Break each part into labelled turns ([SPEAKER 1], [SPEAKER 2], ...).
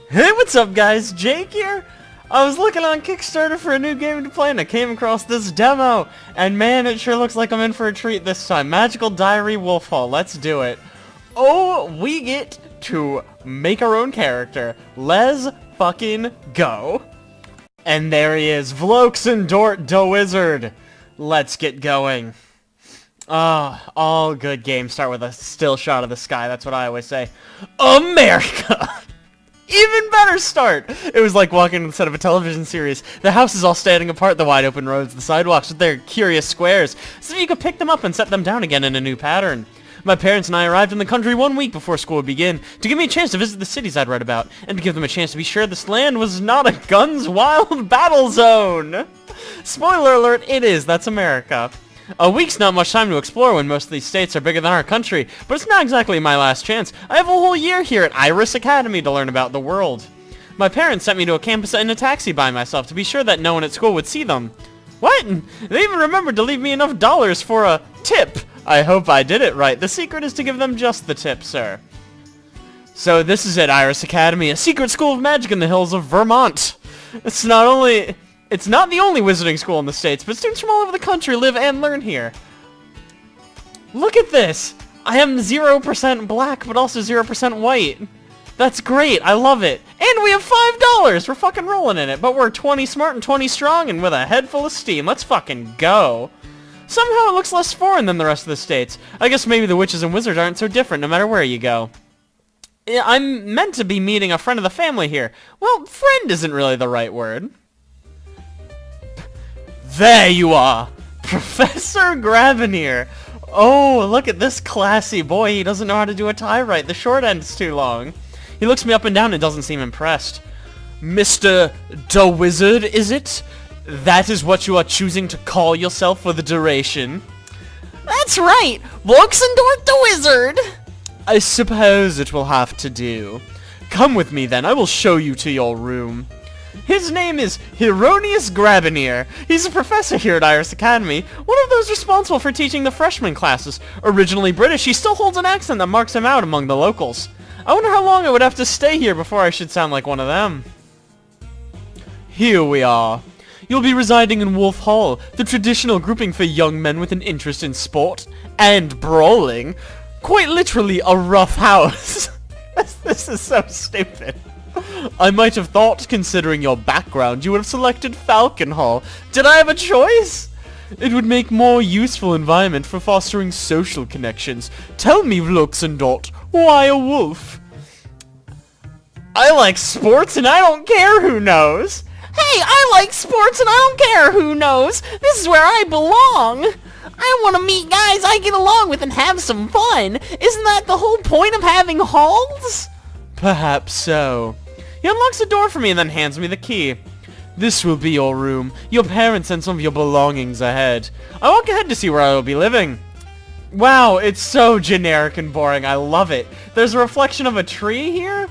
[SPEAKER 1] Hey, what's up guys? Jake here. I was looking on Kickstarter for a new game to play and I came across this demo. And man, it sure looks like I'm in for a treat this time. Magical Diary Wolf Hall. Let's do it. Oh, we get to make our own character. Let's fucking go. And there he is. Vloxendort the Wizard. Let's get going. All good games start with a still shot of the sky. That's what I always say. America! Even better start! It was like walking on the set of a television series. The houses all standing apart, the wide open roads, the sidewalks with their curious squares, so you could pick them up and set them down again in a new pattern. My parents and I arrived in the country 1 week before school would begin, to give me a chance to visit the cities I'd read about, and to give them a chance to be sure this land was not a guns wild battle zone! Spoiler alert, it is. That's America. A week's not much time to explore when most of these states are bigger than our country, but it's not exactly my last chance. I have a whole year here at Iris Academy to learn about the world. My parents sent me to a campus in a taxi by myself to be sure that no one at school would see them. What? They even remembered to leave me enough dollars for a tip. I hope I did it right. The secret is to give them just the tip, sir. So this is it, Iris Academy, a secret school of magic in the hills of Vermont. It's not the only wizarding school in the States, but students from all over the country live and learn here. Look at this! I am 0% black, but also 0% white. That's great, I love it. And we have $5! We're fucking rolling in it, but we're 20 smart and 20 strong and with a head full of steam. Let's fucking go. Somehow it looks less foreign than the rest of the states. I guess maybe the witches and wizards aren't so different no matter where you go. I'm meant to be meeting a friend of the family here. Well, friend isn't really the right word. There you are! Professor Graveneer! Oh, look at this classy boy. He doesn't know how to do a tie right. The short end's too long. He looks me up and down and doesn't seem impressed. Mr. the Wizard, is it? That is what you are choosing to call yourself for the duration?
[SPEAKER 2] That's right! Vloxendort the Wizard!
[SPEAKER 1] I suppose it will have to do. Come with me then. I will show you to your room. His name is Hieronymus Graveneer. He's a professor here at Iris Academy, one of those responsible for teaching the freshman classes. Originally British, he still holds an accent that marks him out among the locals. I wonder how long I would have to stay here before I should sound like one of them. Here we are. You'll be residing in Wolf Hall, the traditional grouping for young men with an interest in sport and brawling. Quite literally a rough house. This is so stupid. I might have thought, considering your background, you would have selected Falcon Hall. Did I have a choice? It would make more useful environment for fostering social connections. Tell me, Vloxendort, why a wolf? I like sports and I don't care who knows.
[SPEAKER 2] Hey, I like sports and I don't care who knows. This is where I belong. I want to meet guys I get along with and have some fun. Isn't that the whole point of having halls?
[SPEAKER 1] Perhaps so. He unlocks the door for me and then hands me the key. This will be your room. Your parents and some of your belongings ahead. I walk ahead to see where I will be living. Wow, it's so generic and boring. I love it. There's a reflection of a tree here?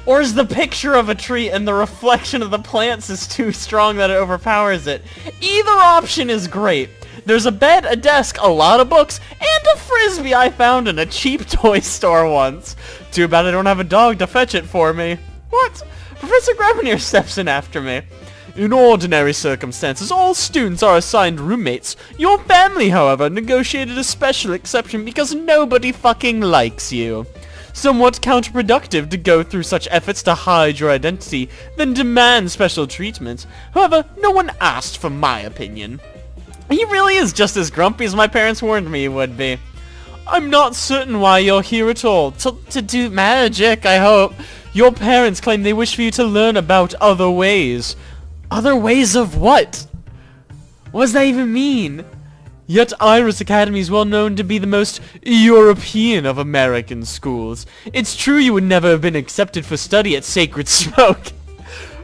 [SPEAKER 1] Or is the picture of a tree and the reflection of the plants is too strong that it overpowers it? Either option is great. There's a bed, a desk, a lot of books, and a frisbee I found in a cheap toy store once. Too bad I don't have a dog to fetch it for me. What? Professor Graveneer steps in after me. In ordinary circumstances, all students are assigned roommates. Your family, however, negotiated a special exception because nobody fucking likes you. Somewhat counterproductive to go through such efforts to hide your identity, then demand special treatment. However, no one asked for my opinion. He really is just as grumpy as my parents warned me he would be. I'm not certain why you're here at all. To do magic, I hope. Your parents claim they wish for you to learn about other ways. Other ways of what? What does that even mean? Yet Iris Academy is well known to be the most European of American schools. It's true you would never have been accepted for study at Sacred Smoke.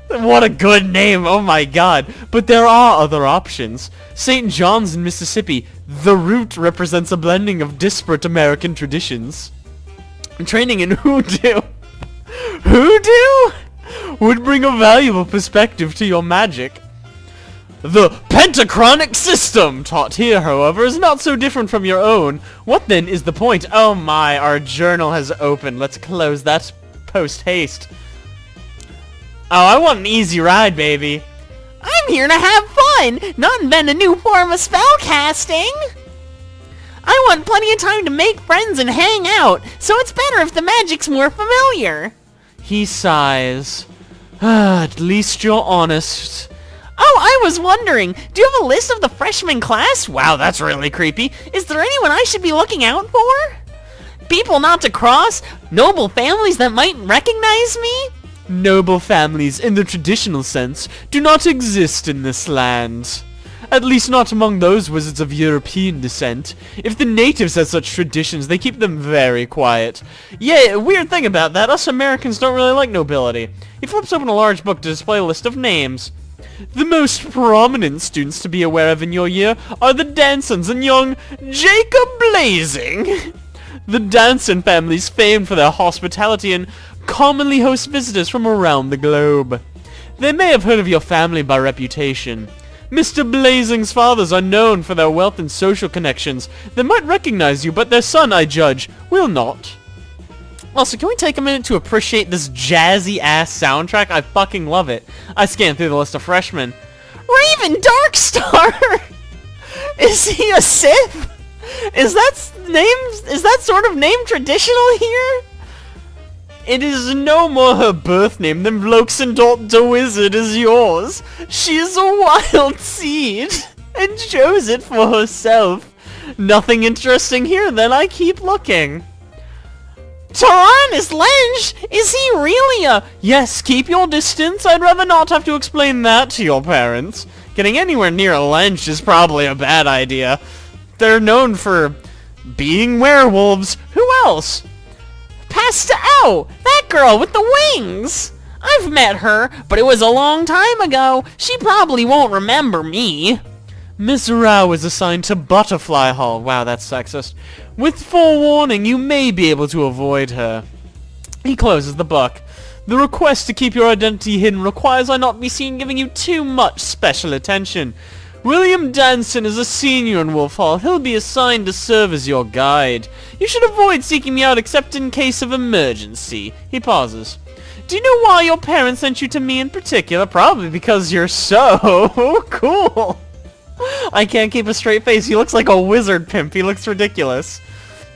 [SPEAKER 1] What a good name, oh my god. But there are other options. St. John's in Mississippi, the route represents a blending of disparate American traditions. Training in hoodoo. Hoodoo? Would bring a valuable perspective to your magic. The pentachronic system taught here, however, is not so different from your own. What then is the point? Oh my, our journal has opened. Let's close that post-haste. Oh, I want an easy ride, baby.
[SPEAKER 2] I'm here to have fun, not invent a new form of spellcasting. I want plenty of time to make friends and hang out, so it's better if the magic's more familiar.
[SPEAKER 1] He sighs. At least you're honest.
[SPEAKER 2] Oh, I was wondering, do you have a list of the freshman class? Wow, that's really creepy. Is there anyone I should be looking out for? People not to cross? Noble families that might recognize me?
[SPEAKER 1] Noble families, in the traditional sense, do not exist in this land. At least not among those wizards of European descent. If the natives have such traditions, they keep them very quiet. Yeah, weird thing about that, us Americans don't really like nobility. He flips open a large book to display a list of names. The most prominent students to be aware of in your year are the Dansons and young Jacob Blazing. The Danson family is famed for their hospitality and commonly host visitors from around the globe. They may have heard of your family by reputation. Mr. Blazing's fathers are known for their wealth and social connections. They might recognize you, but their son, I judge, will not. Also, can we take a minute to appreciate this jazzy-ass soundtrack? I fucking love it. I scanned through the list of freshmen.
[SPEAKER 2] Raven Darkstar! Is he a Sith? Is that sort of name traditional here?
[SPEAKER 1] It is no more her birth name than Vloxendort the Wizard is yours. She is a wild seed, and chose it for herself. Nothing interesting here, then I keep looking.
[SPEAKER 2] Tyrannus Lenge? Is he really a...
[SPEAKER 1] Yes, keep your distance. I'd rather not have to explain that to your parents. Getting anywhere near a Lenge is probably a bad idea. They're known for being werewolves. Who else?
[SPEAKER 2] Pastel! That girl with the wings! I've met her, but it was a long time ago. She probably won't remember me.
[SPEAKER 1] Miss Rao is assigned to Butterfly Hall. Wow, that's sexist. With forewarning, you may be able to avoid her. He closes the book. The request to keep your identity hidden requires I not be seen giving you too much special attention. William Danson is a senior in Wolf Hall. He'll be assigned to serve as your guide. You should avoid seeking me out except in case of emergency. He pauses. Do you know why your parents sent you to me in particular? Probably because you're so cool. I can't keep a straight face. He looks like a wizard pimp. He looks ridiculous.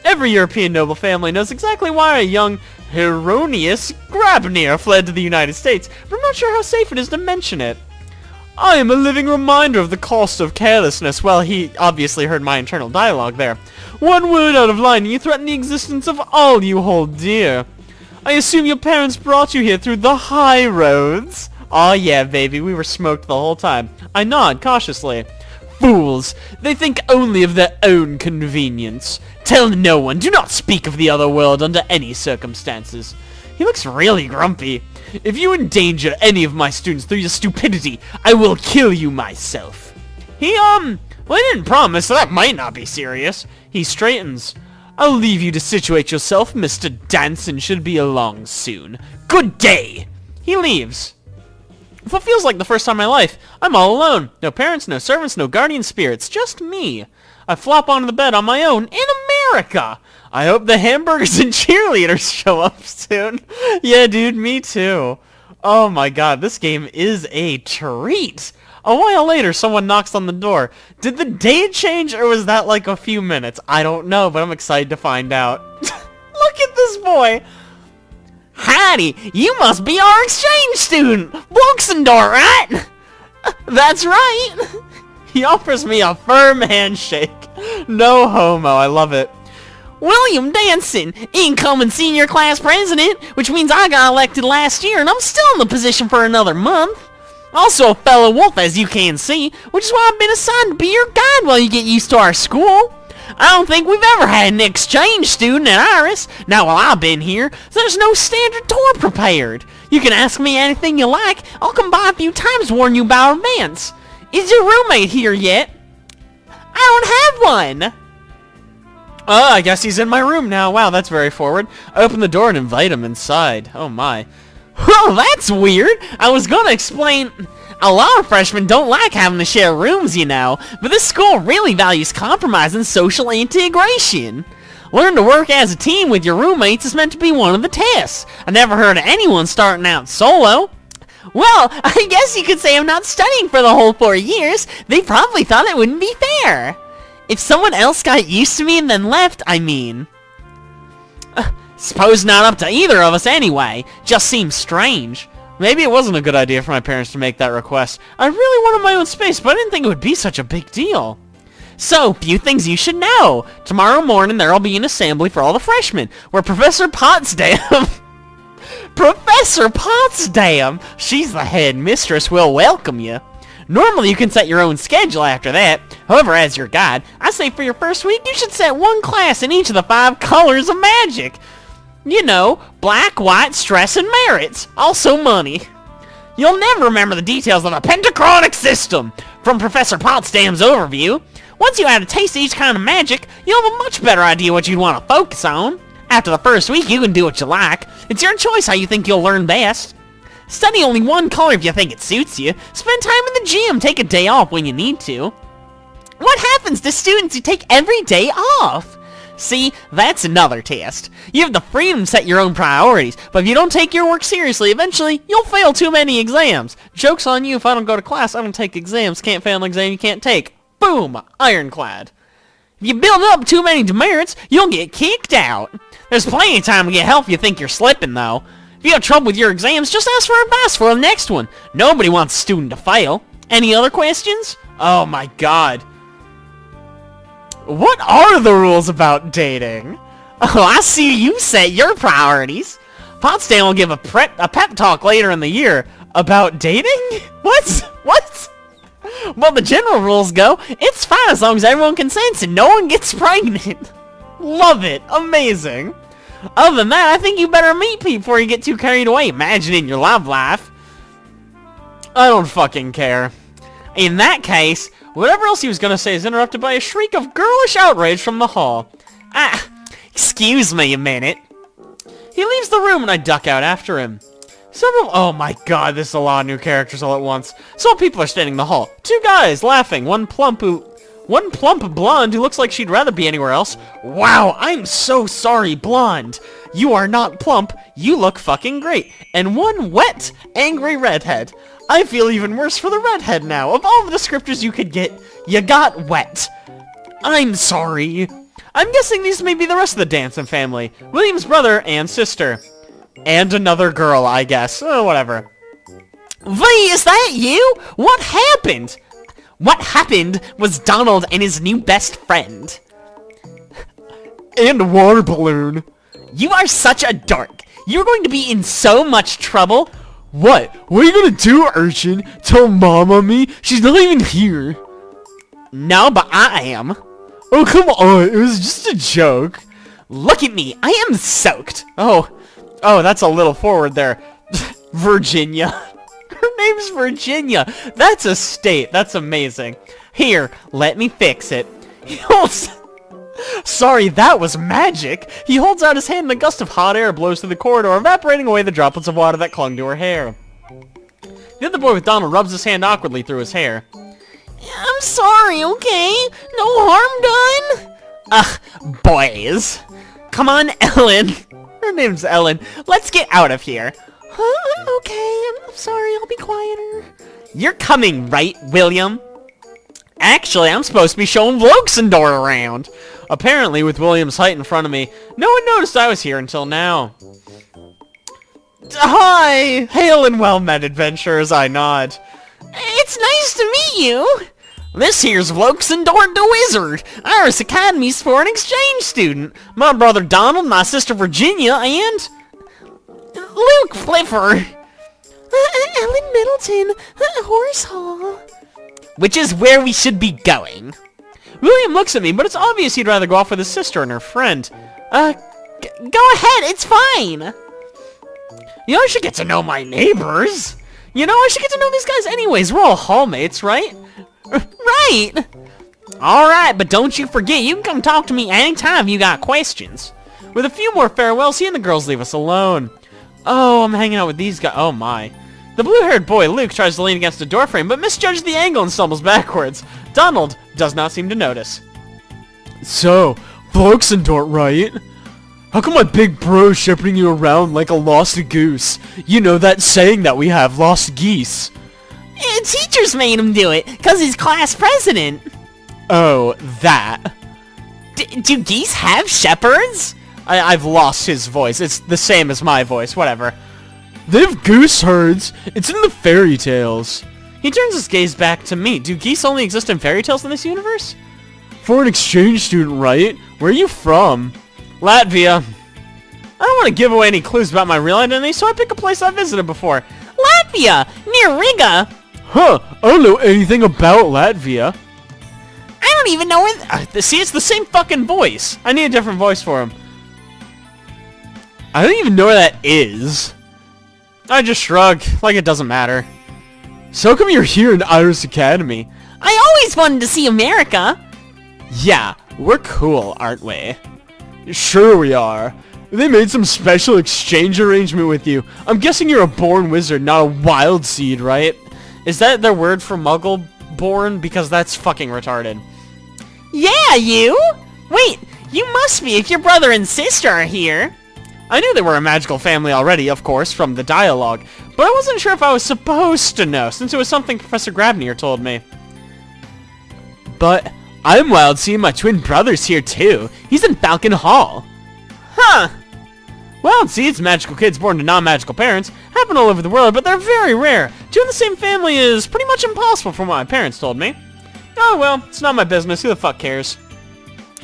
[SPEAKER 1] Every European noble family knows exactly why a young Hieronymus Grabnir fled to the United States, but I'm not sure how safe it is to mention it. I am a living reminder of the cost of carelessness. Well, he obviously heard my internal dialogue there. One word out of line and you threaten the existence of all you hold dear. I assume your parents brought you here through the high roads? Aw yeah, baby, we were smoked the whole time. I nod cautiously. Fools! They think only of their own convenience. Tell no one, do not speak of the other world under any circumstances. He looks really grumpy. If you endanger any of my students through your stupidity, I will kill you myself. Well, he didn't promise, so that might not be serious. He straightens. I'll leave you to situate yourself. Mr. Danson should be along soon. Good day! He leaves. What feels like the first time in my life. I'm all alone. No parents, no servants, no guardian spirits. Just me. I flop onto the bed on my own in America. I hope the hamburgers and cheerleaders show up soon. Yeah, dude, me too. Oh my god, this game is a treat. A while later, someone knocks on the door. Did the date change, or was that like a few minutes? I don't know, but I'm excited to find out. Look at this boy.
[SPEAKER 2] Howdy, you must be our exchange student, Vloxendort, right?
[SPEAKER 1] That's right. He offers me a firm handshake. No homo, I love it.
[SPEAKER 2] William Danson, incoming senior class president, which means I got elected last year and I'm still in the position for another month. Also a fellow wolf, as you can see, which is why I've been assigned to be your guide while you get used to our school. I don't think we've ever had an exchange student at Iris, not while I've been here, so there's no standard tour prepared. You can ask me anything you like, I'll come by a few times to warn you about events. Is your roommate here yet? I don't have one!
[SPEAKER 1] Oh, I guess he's in my room now. Wow, that's very forward. I open the door and invite him inside. Oh my.
[SPEAKER 2] Oh, that's weird. I was gonna explain... A lot of freshmen don't like having to share rooms, you know, but this school really values compromise and social integration. Learn to work as a team with your roommates is meant to be one of the tests. I never heard of anyone starting out solo. Well, I guess you could say I'm not studying for the whole 4 years. They probably thought it wouldn't be fair. If someone else got used to me and then left, I mean. Suppose not up to either of us anyway. Just seems strange.
[SPEAKER 1] Maybe it wasn't a good idea for my parents to make that request. I really wanted my own space, but I didn't think it would be such a big deal.
[SPEAKER 2] So, few things you should know. Tomorrow morning there'll be an assembly for all the freshmen, where Professor Potsdam... Professor Potsdam! She's the head mistress, will welcome you. Normally you can set your own schedule after that. However, as your guide, I say for your first week you should set one class in each of the 5 colors of magic. You know, black, white, stress, and merits. Also money. You'll never remember the details of the pentachronic system from Professor Potsdam's overview. Once you have a taste of each kind of magic, you'll have a much better idea what you'd want to focus on. After the first week, you can do what you like. It's your choice how you think you'll learn best. Study only one color if you think it suits you. Spend time in the gym. Take a day off when you need to. What happens to students who take every day off? See, that's another test. You have the freedom to set your own priorities, but if you don't take your work seriously, eventually you'll fail too many exams. Joke's on you if I don't go to class, I don't take exams. Can't fail an exam you can't take. Boom! Ironclad. If you build up too many demerits, you'll get kicked out. There's plenty of time to get help if you think you're slipping, though. If you have trouble with your exams, just ask for advice for the next one. Nobody wants a student to fail. Any other questions?
[SPEAKER 1] Oh my god. What are the rules about dating?
[SPEAKER 2] Oh, I see you set your priorities. Potsdam will give a pep talk later in the year.
[SPEAKER 1] About dating? What?
[SPEAKER 2] Well, the general rules go, it's fine as long as everyone consents and no one gets pregnant.
[SPEAKER 1] Love it. Amazing.
[SPEAKER 2] Other than that, I think you better meet people before you get too carried away imagining your love life.
[SPEAKER 1] I don't fucking care.
[SPEAKER 2] In that case,
[SPEAKER 1] whatever else he was gonna say is interrupted by a shriek of girlish outrage from the hall.
[SPEAKER 2] Excuse me a minute.
[SPEAKER 1] He leaves the room and I duck out after him. Oh my god, this is a lot of new characters all at once. Some people are standing in the hall. 2 guys laughing, one plump blonde who looks like she'd rather be anywhere else. Wow, I'm so sorry, blonde. You are not plump, you look fucking great. And one wet, angry redhead. I feel even worse for the redhead now. Of all the descriptors you could get, you got wet. I'm sorry. I'm guessing these may be the rest of the Danson family. William's brother and sister. And another girl, I guess. Oh, whatever.
[SPEAKER 2] V, is that you? What happened? What happened was Donald and his new best friend.
[SPEAKER 1] And a water balloon.
[SPEAKER 2] You are such a dork. You're going to be in so much trouble.
[SPEAKER 1] What? What are you gonna do, urchin? Tell Mom on me? She's not even here.
[SPEAKER 2] No, but I am.
[SPEAKER 1] Oh, come on. It was just a joke.
[SPEAKER 2] Look at me. I am soaked.
[SPEAKER 1] Oh, that's a little forward there. Virginia. Her name's Virginia. That's a state. That's amazing.
[SPEAKER 2] Here, let me fix it.
[SPEAKER 1] Sorry, that was magic. He holds out his hand and a gust of hot air blows through the corridor, evaporating away the droplets of water that clung to her hair. The other boy with Donald rubs his hand awkwardly through his hair.
[SPEAKER 2] I'm sorry, okay? No harm done? Ugh, boys. Come on, Ellen.
[SPEAKER 1] Her name's Ellen. Let's get out of here.
[SPEAKER 2] Okay, I'm sorry, I'll be quieter. You're coming, right, William? Actually, I'm supposed to be showing Vloxendort around.
[SPEAKER 1] Apparently, with William's height in front of me, no one noticed I was here until now. Hi! Hail and well met, adventurers, I nod.
[SPEAKER 2] It's nice to meet you. This here's Vloxendort the Wizard, Iris Academy's foreign exchange student. My brother Donald, my sister Virginia, and... Luke Flipper. Ellen Middleton, Horse Hall. Which is where we should be going.
[SPEAKER 1] William looks at me, but it's obvious he'd rather go off with his sister and her friend.
[SPEAKER 2] Go ahead, it's fine.
[SPEAKER 1] You know, I should get to know my neighbors. You know, I should get to know these guys anyways. We're all hallmates, right?
[SPEAKER 2] Right. Alright, but don't you forget, you can come talk to me anytime you got questions.
[SPEAKER 1] With a few more farewells, he and the girls leave us alone. Oh, I'm hanging out with these guys. Oh, my. The blue-haired boy, Luke, tries to lean against a doorframe, but misjudges the angle and stumbles backwards. Donald does not seem to notice. So, Vloxendort, right? How come my big bro's shepherding you around like a lost goose? You know that saying that we have, lost geese.
[SPEAKER 2] Teachers made him do it, 'cause he's class president.
[SPEAKER 1] Oh, that.
[SPEAKER 2] Do geese have shepherds?
[SPEAKER 1] I've lost his voice. It's the same as my voice, whatever. They have goose herds. It's in the fairy tales. He turns his gaze back to me. Do geese only exist in fairy tales in this universe? Foreign exchange student, right? Where are you from? Latvia. I don't want to give away any clues about my real identity, so I pick a place I've visited before.
[SPEAKER 2] Latvia, near Riga.
[SPEAKER 1] Huh, I don't know anything about Latvia.
[SPEAKER 2] I don't even know where...
[SPEAKER 1] See, it's the same fucking voice. I need a different voice for him. I don't even know where that is. I just shrug, like it doesn't matter. So how come you're here in Iris Academy?
[SPEAKER 2] I always wanted to see America.
[SPEAKER 1] Yeah, we're cool, aren't we? Sure we are. They made some special exchange arrangement with you. I'm guessing you're a born wizard, not a wild seed, right? Is that their word for muggle born? Because that's fucking retarded.
[SPEAKER 2] Yeah, you? Wait, you must be if your brother and sister are here.
[SPEAKER 1] I knew they were a magical family already, of course, from the dialogue, but I wasn't sure if I was supposed to know, since it was something Professor Grabnier told me. But I'm wild seeing my twin brother's here too. He's in Falcon Hall. Huh. Wild seeds, magical kids born to non-magical parents, happen all over the world, but they're very rare. Two in the same family is pretty much impossible from what my parents told me. Oh well, it's not my business. Who the fuck cares?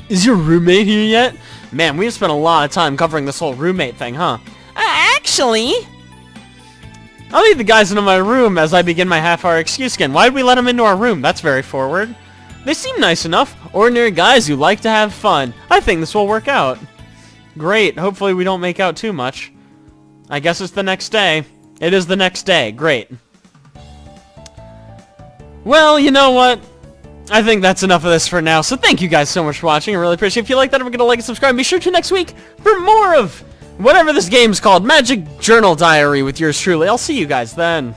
[SPEAKER 1] Is your roommate here yet? Man, we've spent a lot of time covering this whole roommate thing, huh?
[SPEAKER 2] Actually...
[SPEAKER 1] I'll lead the guys into my room as I begin my half-hour excuse again. Why'd we let them into our room? That's very forward. They seem nice enough. Ordinary guys who like to have fun. I think this will work out. Great. Hopefully we don't make out too much. I guess it's the next day. It is the next day. Great. Well, you know what? I think that's enough of this for now. So thank you guys so much for watching. I really appreciate it. If you like that, don't forget to like and subscribe. Be sure to next week for more of whatever this game's called. Magic Journal Diary with yours truly. I'll see you guys then.